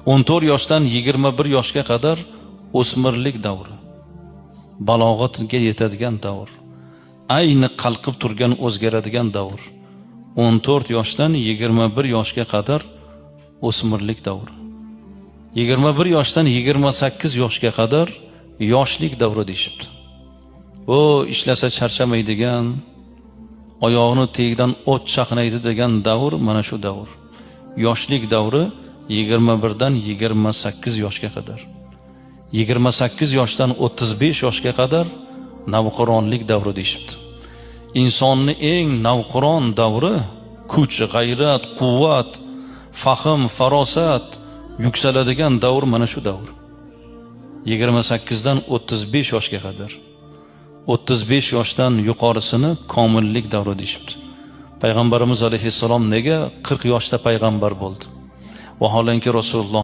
14 yoshdan 21 yoshga qadar o'smirlik davri, balog'atga yetadigan davr, ayni qalqib turgan o'zgaradigan davr. 14 yoshdan 21 yoshga qadar o'smirlik davri. 21 yoshdan 28 yoshga qadar yoshlik davri deyishibdi. O ishlasa charchamaydigan, oyog'ini tegidan o't chaqnaydi degan davr mana shu davr. Yoshlik davri 21 dan 28 yoshga qadar. 28 yoshdan 35 yoshga qadar navqironlik davri deyishibdi. İnsonni eng navqiron davri, kuch, g'ayrat, quvvat, fahm, farosat yuksaladigan davr mana shu davr. 28 dan 35 yoshga qadar. 35 yoshdan yuqorisini komillik davri deyishibdi. Payg'ambarimiz alayhissalom nega 40 yoshda payg'ambar bo'ldi? Vaholanki Rasululloh